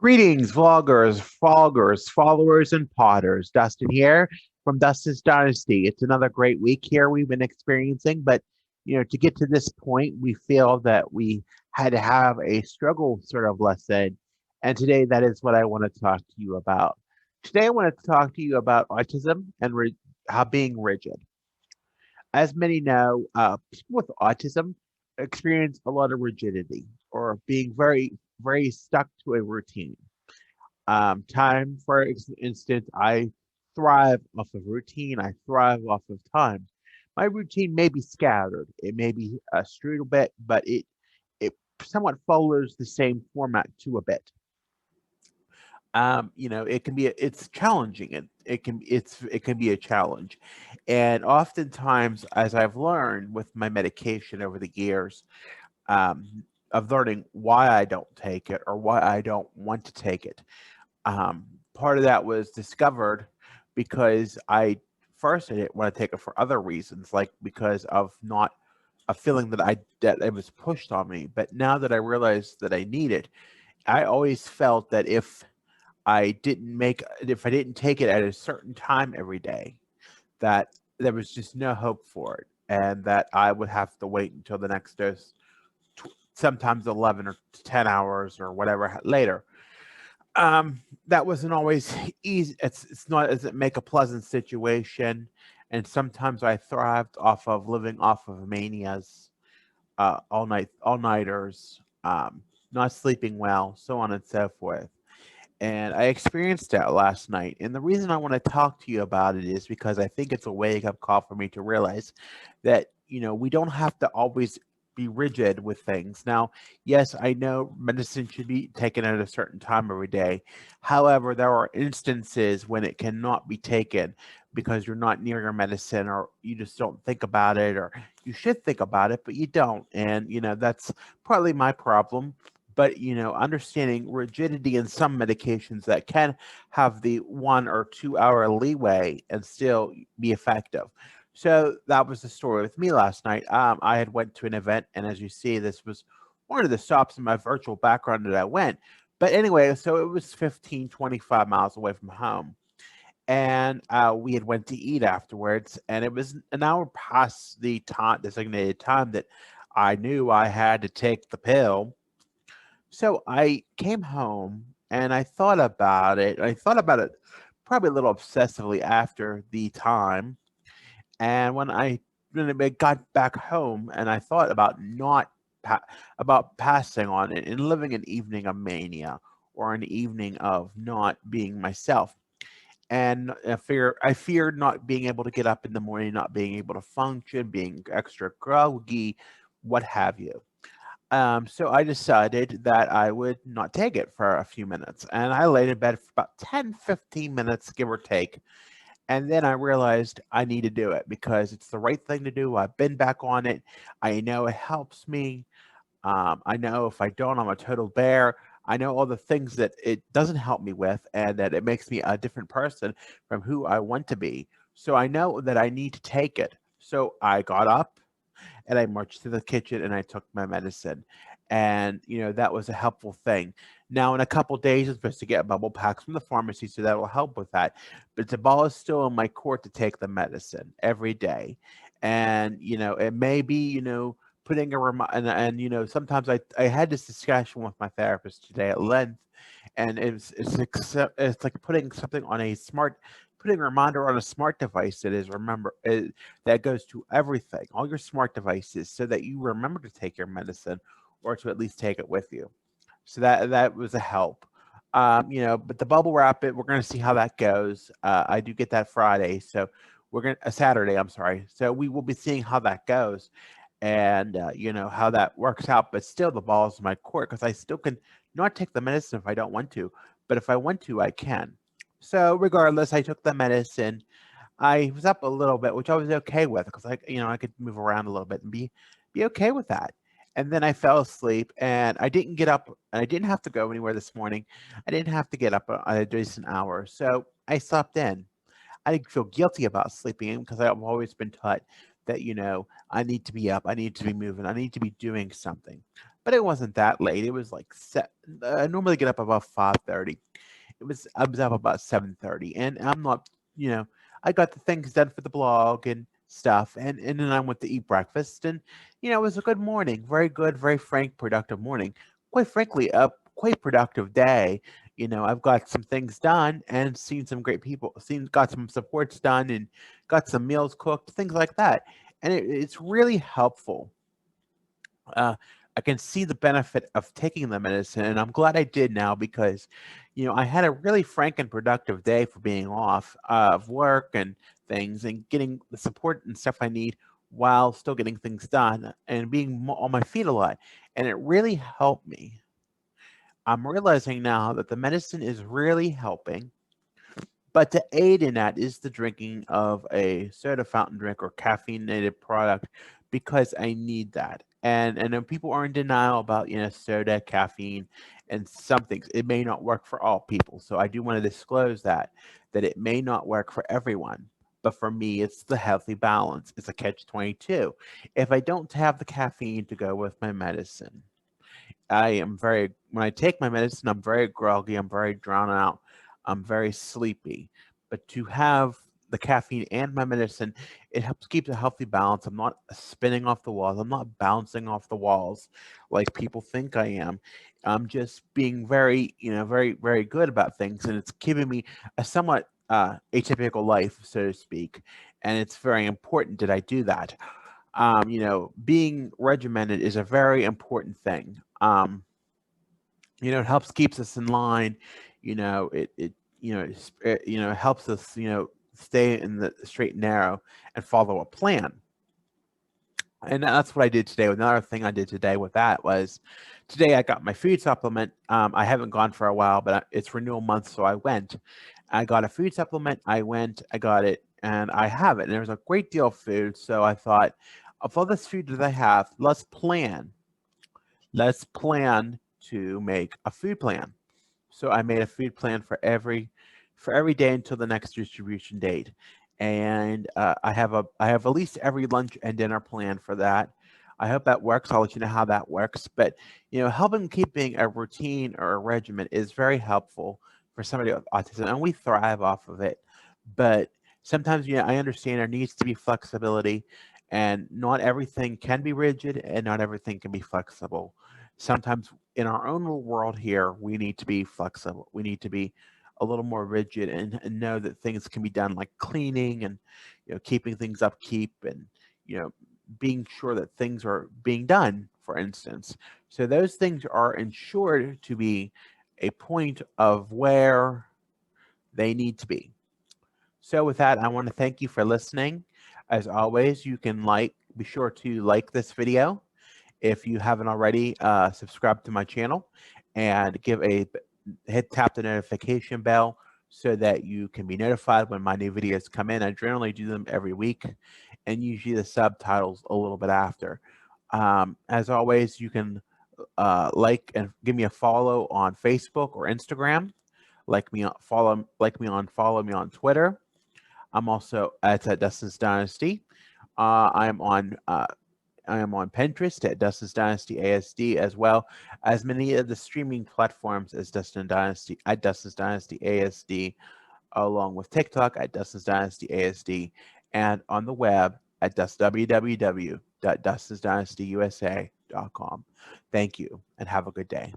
Greetings, vloggers, followers, followers, and potters. Dustin here from Dustin's Dynasty. It's another great week here we've been experiencing, but to get to this point, we feel that we had to have a struggle sort of lesson, and today that is what I want to talk to you about. Today, I want to talk to you about autism and how being rigid. As many know, people with autism experience a lot of rigidity or being very stuck to a routine. Time, for instance, I thrive off of routine. I thrive off of time. My routine may be scattered. It may be straight a bit, but it somewhat follows the same format to a bit. It can be it's challenging. It can be a challenge, and oftentimes, as I've learned with my medication over the years, of learning why I don't take it or why I don't want to take it. Part of that was discovered because I didn't want to take it for other reasons, like because of not a feeling that it was pushed on me. But now that I realized that I need it, I always felt that if I didn't take it at a certain time every day, that there was just no hope for it, and that I would have to wait until the next dose, sometimes 11 or 10 hours or whatever later. That wasn't always easy. It's not doesn't make a pleasant situation, and sometimes I thrived off of living off of manias, all nighters, not sleeping well, so on and so forth. And I experienced that last night. And the reason I want to talk to you about it is because I think it's a wake up call for me to realize that, we don't have to always be rigid with things. Now, yes, I know medicine should be taken at a certain time every day. However, there are instances when it cannot be taken because you're not near your medicine or you just don't think about it, or you should think about it, but you don't. And, that's partly my problem, but understanding rigidity in some medications that can have the 1 or 2 hour leeway and still be effective. So that was the story with me last night. I had went to an event, and as you see, this was one of the stops in my virtual background that I went. But anyway, so it was 15, 25 miles away from home, and we had went to eat afterwards, and it was an hour past the designated time that I knew I had to take the pill. So I came home and I thought about it. I thought about it probably a little obsessively after the time. And when I got back home and I thought about not about passing on it and living an evening of mania or an evening of not being myself. And I feared not being able to get up in the morning, not being able to function, being extra groggy, what have you. So I decided that I would not take it for a few minutes. And I laid in bed for about 10, 15 minutes, give or take. And then I realized I need to do it because it's the right thing to do. I've been back on it. I know it helps me. I know if I don't, I'm a total bear. I know all the things that it doesn't help me with, and that it makes me a different person from who I want to be. So I know that I need to take it. So I got up and I marched to the kitchen and I took my medicine. And, that was a helpful thing. Now, in a couple days, I'm supposed to get bubble packs from the pharmacy, so that will help with that. But the ball is still in my court to take the medicine every day. And, it may be, putting a reminder, and sometimes I had this discussion with my therapist today at length, and it's like putting a reminder on a smart device that is that goes to everything, all your smart devices, so that you remember to take your medicine or to at least take it with you. So that was a help. But the bubble wrap we're going to see how that goes. I do get that Friday, so we're going to Saturday. I'm sorry. So we will be seeing how that goes, and how that works out. But still, the ball is in my court because I still can not take the medicine if I don't want to, but if I want to, I can. So regardless, I took the medicine. I was up a little bit, which I was okay with because I could move around a little bit and be okay with that. And then I fell asleep, and I didn't get up, and I didn't have to go anywhere this morning. I didn't have to get up a decent hour, so I slept in. I didn't feel guilty about sleeping in because I've always been taught that I need to be up, I need to be moving, I need to be doing something. but it wasn't that late. It was like I normally get up about 5:30. I was up about 7:30, and I'm not, you know, I got the things done for the blog and stuff, and then I went to eat breakfast, and it was a good morning, very good, very frank, productive morning. Quite frankly, a quite productive day. I've got some things done and seen some great people, got some supports done, and got some meals cooked, things like that, and it's really helpful. uh, I can see the benefit of taking the medicine, and I'm glad I did now because, I had a really frank and productive day for being off of work and things, and getting the support and stuff I need while still getting things done and being on my feet a lot, and it really helped me. I'm realizing now that the medicine is really helping, but to aid in that is the drinking of a soda fountain drink or caffeinated product because I need that. And then people are in denial about, soda, caffeine, and some things. It may not work for all people. So I do want to disclose that it may not work for everyone. But for me, it's the healthy balance. It's a catch 22. If I don't have the caffeine to go with my medicine, when I take my medicine, I'm very groggy, I'm very drawn out, I'm very sleepy. But to have the caffeine and my medicine, it helps keep a healthy balance. I'm not spinning off the walls. I'm not bouncing off the walls like people think I am. I'm just being very, very, very good about things. And it's giving me a somewhat atypical life, so to speak. And it's very important that I do that. Being regimented is a very important thing. It helps keeps us in line. It helps us, stay in the straight and narrow and follow a plan. And that's what I did today. Another thing I did today with that was today I got my food supplement. I haven't gone for a while, but it's renewal month, so I went. I got a food supplement. I went, I got it, and I have it. And there's a great deal of food, so I thought, of all this food that I have, let's plan. Let's plan to make a food plan. So I made a food plan for every day until the next distribution date, and I have at least every lunch and dinner plan for that. I hope that works. I'll let you know how that works. But helping keeping a routine or a regimen is very helpful for somebody with autism, and we thrive off of it. But sometimes, I understand there needs to be flexibility, and not everything can be rigid, and not everything can be flexible. Sometimes in our own little world here, we need to be flexible. We need to be a little more rigid and know that things can be done like cleaning and keeping things upkeep and you know being sure that things are being done, for instance. So those things are ensured to be a point of where they need to be. So with that, I want to thank you for listening. As always, you can be sure to like this video. If you haven't already, subscribe to my channel and tap the notification bell so that you can be notified when my new videos come in. I generally do them every week, and usually the subtitles a little bit after. As always, you can like and give me a follow on Facebook or Instagram. Follow me on Twitter. I'm also at Dustin's Dynasty. I am on Pinterest at Dustin's Dynasty ASD, as well as many of the streaming platforms as Dustin's Dynasty ASD, along with TikTok at Dustin's Dynasty ASD, and on the web at www.dustinsdynastyusa.com. Thank you, and have a good day.